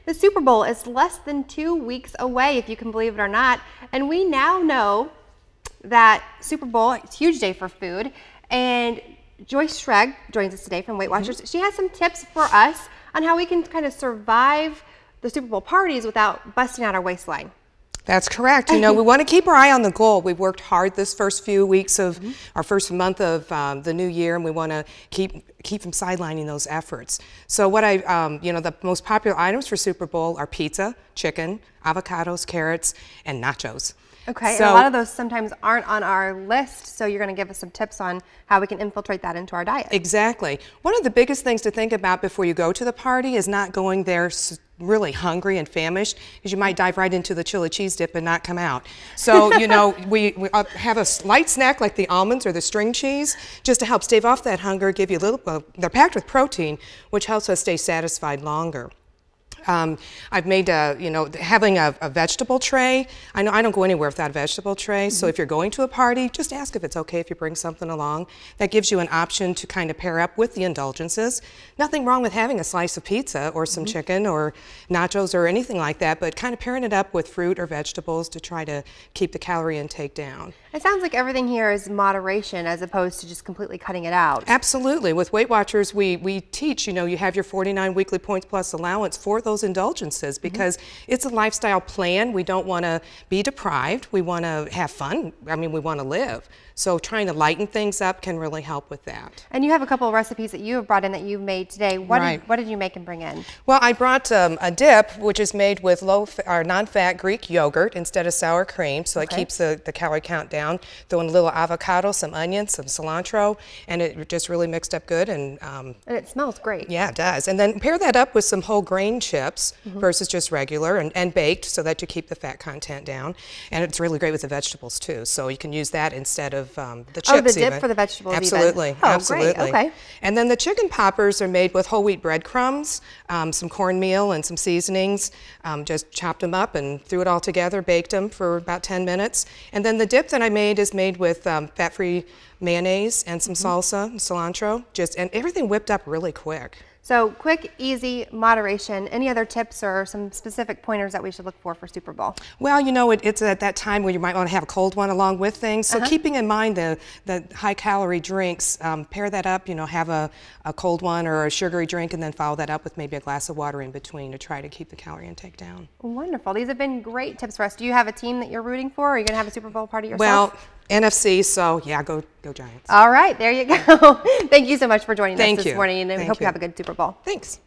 The Super Bowl is less than 2 weeks away, if you can believe it or not. And we now know that Super Bowl, it's a huge day for food. And Joyce Schrage joins us today from Weight Watchers. She has some tips for us on how we can kind of survive the Super Bowl parties without busting out our waistline. That's correct. You know, we want to keep our eye on the goal. We've worked hard this first few weeks of our first month of the new year, and we want to keep from sidelining those efforts. So what you know, the most popular items for Super Bowl are pizza, chicken, avocados, carrots, and nachos. Okay, so, and a lot of those sometimes aren't on our list, so you're going to give us some tips on how we can infiltrate that into our diet. Exactly. One of the biggest things to think about before you go to the party is not going there really hungry and famished, because you might dive right into the chili cheese dip and not come out. So, you know, we have a light snack like the almonds or the string cheese, just to help stave off that hunger, give you a little, they're packed with protein, which helps us stay satisfied longer. I've made you know, having a vegetable tray. I know I don't go anywhere without a vegetable tray, so if you're going to a party, just ask if it's okay if you bring something along. That gives you an option to kind of pair up with the indulgences. Nothing wrong with having a slice of pizza or some chicken or nachos or anything like that, but kind of pairing it up with fruit or vegetables to try to keep the calorie intake down. It sounds like everything here is moderation as opposed to just completely cutting it out. Absolutely. With Weight Watchers, we teach, you know, you have your 49 weekly points plus allowance for those indulgences, because it's a lifestyle plan. We don't want to be deprived. We want to have fun. I mean, we want to live. So trying to lighten things up can really help with that. And you have a couple of recipes that you have brought in that you've made today. What did you make and bring in? Well, I brought a dip, which is made with non-fat Greek yogurt instead of sour cream, so it keeps the calorie count down. Throw in a little avocado, some onions, some cilantro, and it just really mixed up good. And it smells great. Yeah, it does. And then pair that up with some whole grain chips versus just regular, and baked, so that you keep the fat content down. And it's really great with the vegetables too, so you can use that instead of the chips. Oh, the dip for the vegetables. Absolutely, even. Oh, absolutely. Great. Okay. And then the chicken poppers are made with whole wheat breadcrumbs, some cornmeal, and some seasonings. Just chopped them up and threw it all together, baked them for about 10 minutes. And then the dip that I made is made with fat-free mayonnaise and some salsa, and cilantro, and everything whipped up really quick. So quick, easy, moderation. Any other tips or some specific pointers that we should look for Super Bowl? Well, you know, it's at that time where you might want to have a cold one along with things. So keeping in mind the high-calorie drinks, pair that up, you know, have a cold one or a sugary drink, and then follow that up with maybe a glass of water in between to try to keep the calorie intake down. Wonderful. These have been great tips for us. Do you have a team that you're rooting for? Or are you going to have a Super Bowl party yourself? Well, NFC, so yeah, go Giants. All right, there you go. Thank you so much for joining us this morning, and we hope you have a good Super Bowl. Thanks.